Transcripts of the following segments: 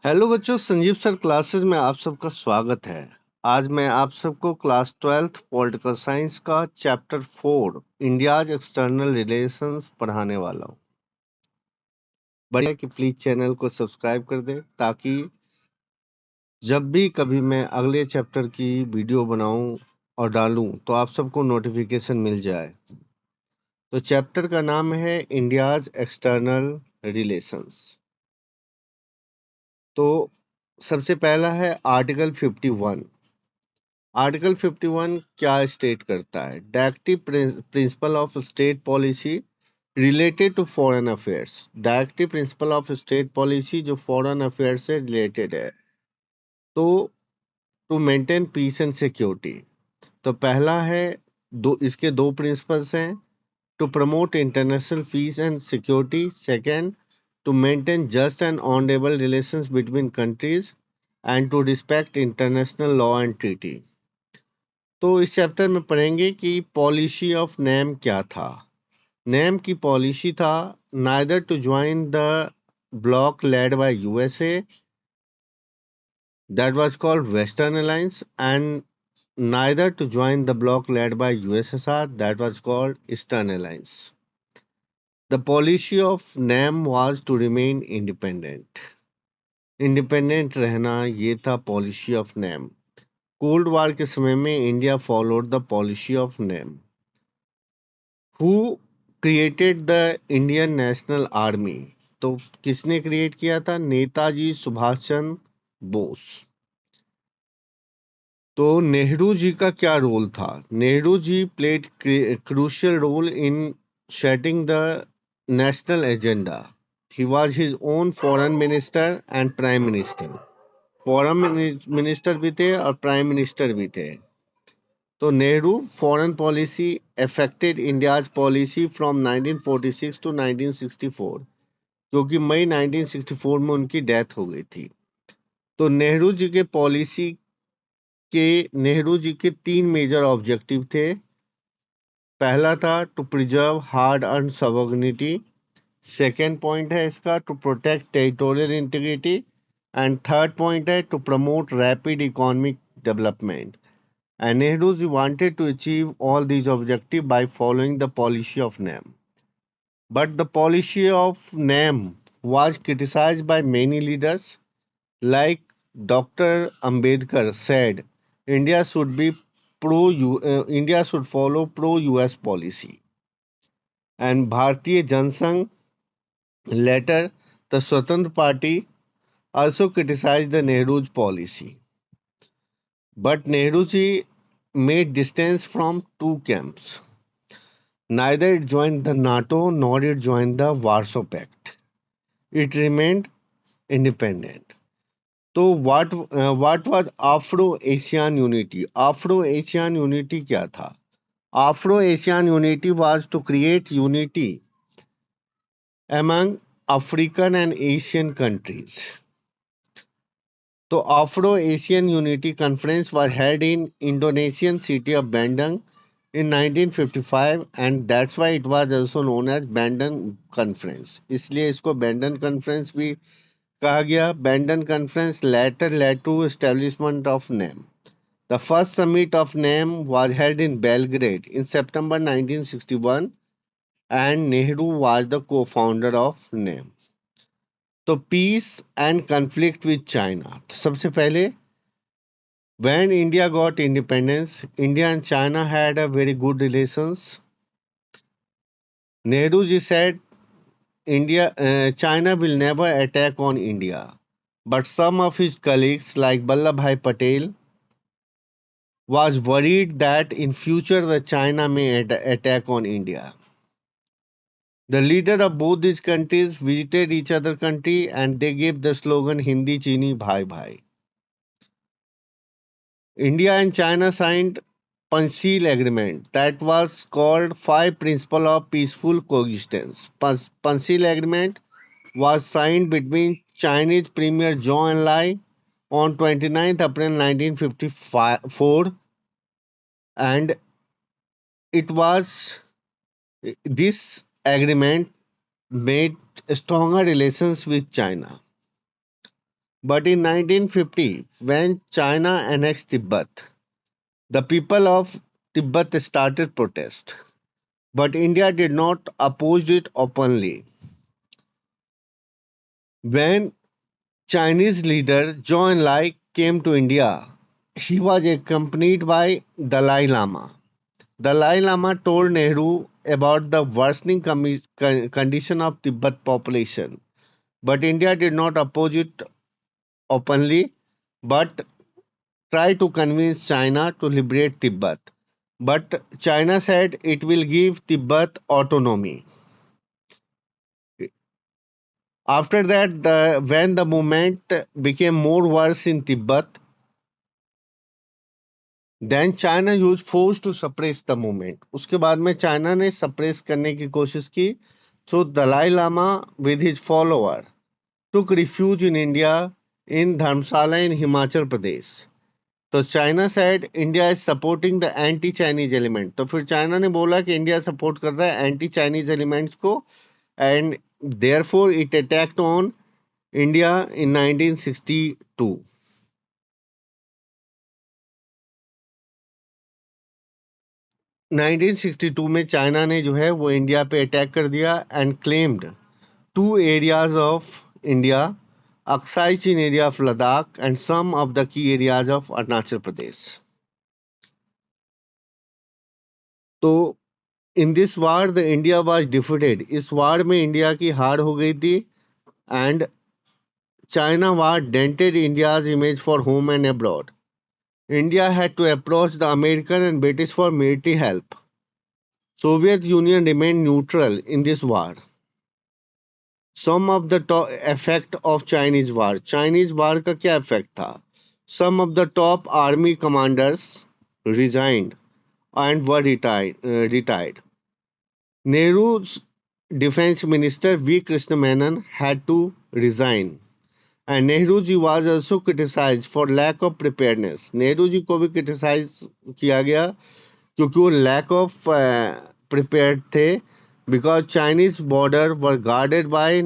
Hello बच्चों, Sanjeev sir classes में आप सबका स्वागत है। आज मैं आप सबको क्लास 12th पॉलिटिकल साइंस का चैप्टर 4 इंडियाज एक्सटर्नल रिलेशंस पढ़ाने वाला हूँ। बढ़िया कि प्लीज चैनल को सब्सक्राइब कर दें ताकि जब भी कभी मैं अगले चैप्टर की वीडियो बनाऊं और डालूं तो आप सबको नोटिफिकेशन मिल जाए। तो चैप्टर का नाम है इंडियाज एक्सटर्नल रिलेशंस। तो सबसे पहला है आर्टिकल 51। आर्टिकल 51 क्या स्टेट करता है? Directive principle of state policy related to foreign affairs. Directive principle of state policy जो फॉरेन अफेयर से रिलेटेड है। तो to maintain peace and security. तो पहला है, इसके दो प्रिंसिपल्स हैं। To promote international peace and security. Second, to maintain just and honourable relations between countries and to respect international law and treaty. तो इस चैप्टर में पढ़ेंगे कि पॉलिसी ऑफ नेम क्या था। नेम की पॉलिसी था neither to join the bloc led by USA that was called western alliance and neither to join the bloc led by USSR that was called eastern alliance. The policy of NAM was to remain independent. Independent रहना ये था policy of NAM. Cold War के समय में India followed the policy of NAM. Who created the Indian National Army? तो किसने create किया था? नेताजी सुभाष चंद्र बोस। तो नेहरू जी का क्या रोल था? Nehru ji played crucial role in setting the national agenda. He was his own foreign minister and prime minister. Foreign minister भी थे और प्राइम मिनिस्टर भी थे। तो Nehru foreign policy affected India's policy from 1946 to 1964, क्योंकि मई 1964 में उनकी डेथ हो गई थी। तो नेहरू जी के तीन मेजर ऑब्जेक्टिव थे। पहला था to preserve hard earn sovereignty. Second point है इसका to protect territorial integrity and third point है to promote rapid economic development. And Nehruji wanted to achieve all these objectives by following the policy of NAM. But the policy of NAM was criticized by many leaders, like Dr. Ambedkar said, India should follow pro-US policy. And Bharatiya Jansangh, later the Swatantra Party, also criticized the Nehru's policy. But Nehruji made distance from two camps. Neither it joined the NATO nor it joined the Warsaw Pact. It remained independent. So what was Afro-Asian unity? Afro-Asian unity क्या था? Afro-Asian unity was to create unity among African and Asian countries. So Afro-Asian Unity Conference was held in Indonesian city of Bandung in 1955 and that's why it was also known as Bandung Conference. इसलिए इसको Bandung Conference भी कहा गया. Bandung Conference later led to establishment of NAM. The first summit of NAM was held in Belgrade in September 1961 and Nehru was the co-founder of NAM. तो peace and conflict with China. तो सबसे पहले when India got independence, India and China had a very good relations. Nehruji said China will never attack on India, but some of his colleagues like Vallabhbhai Patel was worried that in future the China may attack on India. The leader of both these countries visited each other country and they gave the slogan Hindi Chini Bhai Bhai. India and China signed Panchsheel Agreement that was called Five Principles of Peaceful Coexistence. Panchsheel Agreement was signed between Chinese Premier Zhou Enlai on 29th April 1954 and it was this agreement made stronger relations with China. But in 1950, when China annexed Tibet, the people of Tibet started protest. But India did not oppose it openly. When Chinese leader Zhou Enlai came to India, he was accompanied by Dalai Lama. Dalai Lama told Nehru about the worsening condition of Tibet population, but India did not oppose it openly, but tried to convince China to liberate Tibet. But China said it will give Tibet autonomy. After that, when the movement became more worse in Tibet, then China used force to suppress the movement. उसके बाद में China ने suppress करने की कोशिश की. So Dalai Lama with his follower took refuge in India in Dharamsala in Himachal Pradesh. तो China said India is supporting the anti-Chinese element. तो फिर चाइना ने बोला कि इंडिया सपोर्ट कर रहा है anti-Chinese elements को, and therefore it attacked on India in 1962. 1962 में चाइना ने जो है वो इंडिया पे अटैक कर दिया and claimed two areas of India, Aksai Chin area of Ladakh and some of the key areas of Arunachal Pradesh. तो in this war the India was defeated. इस वार में इंडिया की हार हो गई थी and China war dented India's image for home and abroad. India had to approach the American and British for military help. Soviet Union remain neutral in this war. Some of the effect of Chinese war. Chinese war का क्या effect था? Some of the top army commanders resigned and were retired. Nehru's defense minister V. Krishna Menon had to resign. And Nehru ji was also criticized for lack of preparedness. Nehru ji को भी criticize किया गया क्योंकि वो lack of prepared थे, because Chinese border were guarded by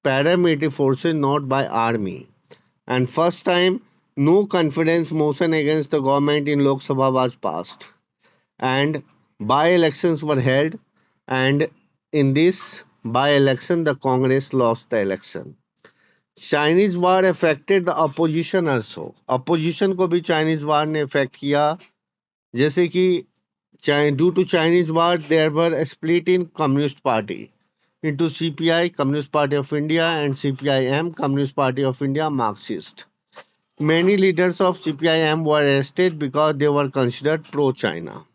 paramilitary forces, not by army. And first time, no confidence motion against the government in Lok Sabha was passed. And by-elections were held. And in this by-election, the Congress lost the election. Chinese war affected the opposition also. Opposition को भी Chinese war ने affect किया. जैसे कि due to Chinese war, there were a split in Communist Party into CPI, Communist Party of India, and CPIM, Communist Party of India, Marxist. Many leaders of CPIM were arrested because they were considered pro-China.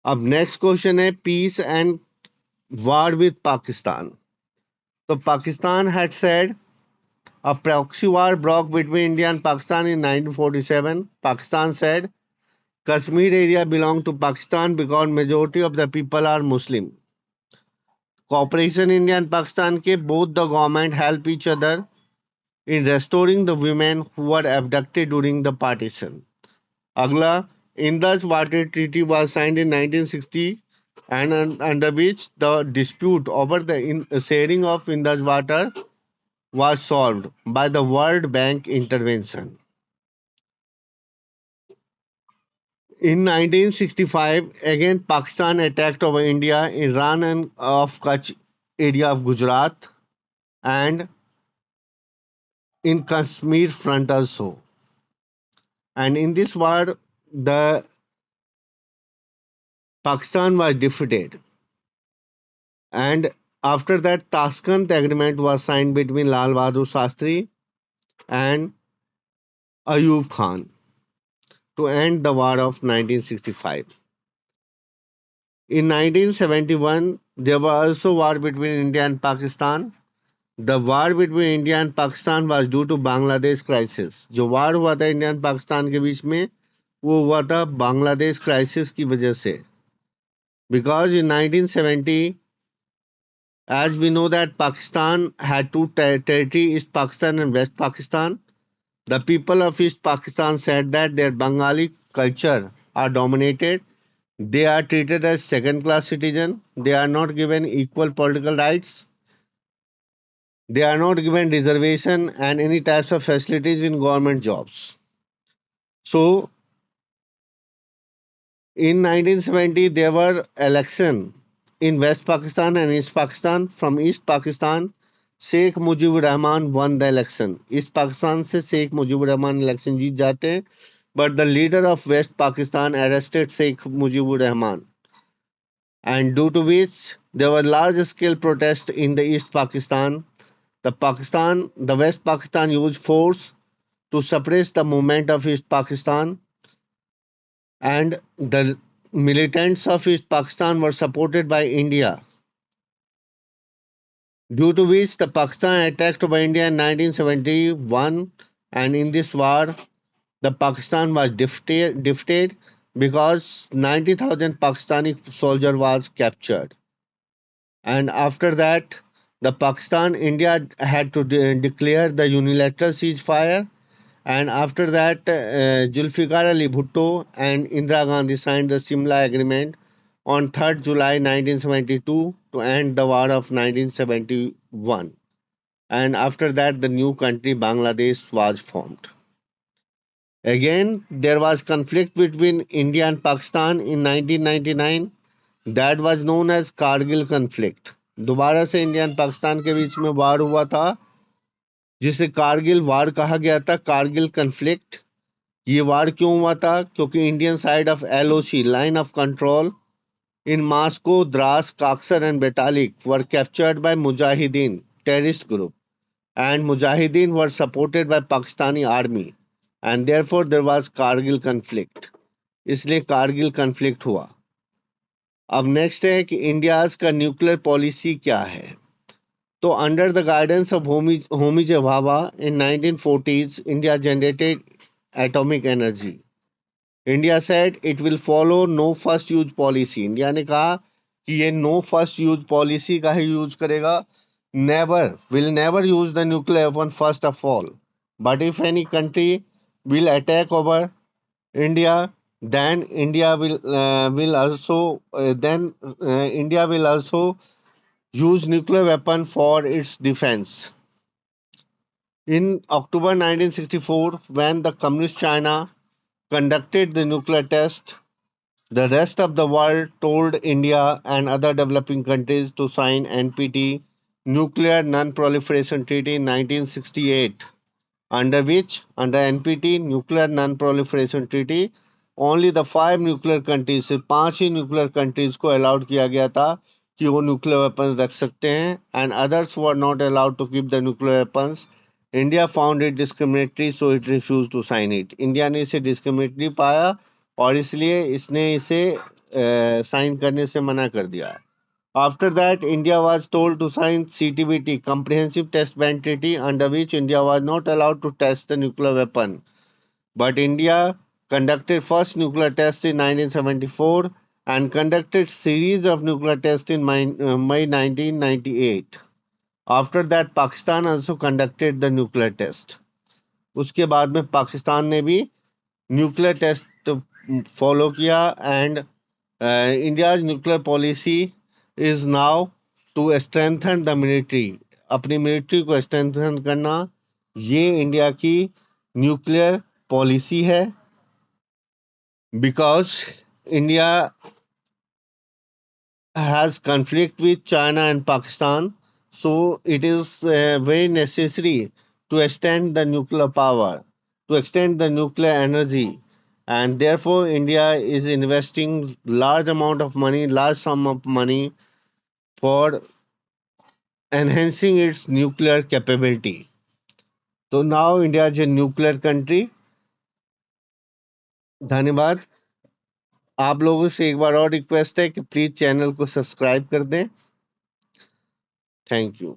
अब next question है peace and war with Pakistan. So Pakistan had said a proxy war broke between India and Pakistan in 1947. Pakistan said Kashmir area belonged to Pakistan because majority of the people are Muslim. Cooperation India and Pakistan के both the government help each other in restoring the women who were abducted during the partition. अगला, Indus Water Treaty was signed in 1960 and under which the dispute over the sharing of Indus water was solved by the World Bank intervention. In 1965, again Pakistan attacked over India in Ran and of Kutch area of Gujarat and in Kashmir front also. And in this war, the Pakistan was defeated. And after that, Tashkent Agreement was signed between Lal Bahadur Shastri and Ayub Khan to end the war of 1965. In 1971, there was also war between India and Pakistan. The war between India and Pakistan was due to Bangladesh crisis. जो war हुआ था India और पाकिस्तान के बीच में वो हुआ था Bangladesh crisis की वजह से. Because in 1970, as we know that Pakistan had two territories, East Pakistan and West Pakistan. The people of East Pakistan said that their Bengali culture are dominated. They are treated as second class citizens. They are not given equal political rights. They are not given reservation and any types of facilities in government jobs. So in 1970, there were election in West Pakistan and East Pakistan. From East Pakistan, Sheikh Mujibur Rahman won the election. East Pakistan से Sheikh Mujibur Rahman election जीत जाते हैं, but the leader of West Pakistan arrested Sheikh Mujibur Rahman, and due to which there were large-scale protests in the East Pakistan. The West Pakistan used force to suppress the movement of East Pakistan, and the militants of East Pakistan were supported by India, due to which the Pakistan attacked by India in 1971, and in this war, the Pakistan was defeated because 90,000 Pakistani soldier was captured. And after that, the Pakistan India had to declare the unilateral ceasefire. And after that, Zulfikar Ali Bhutto and Indira Gandhi signed the Simla Agreement on 3rd July 1972 to end the war of 1971. And after that, the new country Bangladesh was formed. Again, there was conflict between India and Pakistan in 1999. That was known as Kargil conflict. दोबारा से India और पाकिस्तान के बीच में वार हुआ था, जिसे कारगिल वार कहा गया था, कारगिल कन्फ्लिक्ट। ये वार क्यों हुआ था? क्योंकि Indian side of LOC, line of control, in Moscow, Dras, Kaksar and Betalik were captured by Mujahideen terrorist group, and Mujahideen were supported by Pakistani army, and therefore there was Kargil conflict. इसलिए Kargil conflict हुआ। अब next है कि India's का nuclear policy क्या है। तो under the guidance of Homi J Bhabha in 1940s, India generated atomic energy. India said it will follow no first use policy. India ने कहा कि ये नो फर्स्ट यूज पॉलिसी का ही यूज करेगा। Never use the nuclear weapon first of all, but if any country will attack over India, then India will also use nuclear weapon for its defense. In October 1964, when the Communist China conducted the nuclear test, the rest of the world told India and other developing countries to sign NPT, Nuclear Non-Proliferation Treaty in 1968, under NPT, Nuclear Non-Proliferation Treaty, only the 5 nuclear countries, सिर्फ 5 ही nuclear countries को allowed किया गया था कि वो nuclear weapons रख सकते हैं, and others were not allowed to keep the nuclear weapons. India found it discriminatory, so it refuse to sign it. India ने इसे डिस्क्रिमिनेटरी पाया और इसलिए इसने इसे साइन करने से मना कर दिया। After that, India was told to sign CTBT, Comprehensive Test Ban Treaty, under which India was not allowed to test the nuclear weapon. But India conducted first nuclear test in 1974 and conducted series of nuclear tests in May 1998. After that, Pakistan also conducted the nuclear test. उसके बाद में पाकिस्तान ने भी nuclear test follow किया, and India's nuclear policy is now to strengthen the military. अपनी military को strengthen करना, ये इंडिया की न्यूक्लियर पॉलिसी है। Because India has conflict with China and Pakistan, so it is very necessary to extend the nuclear power, to extend the nuclear energy, and therefore India is investing large amount of money, large sum of money for enhancing its nuclear capability. So now India is a nuclear country. धन्यवाद। आप लोगों से एक बार और request है कि please channel को subscribe कर दें। Thank you.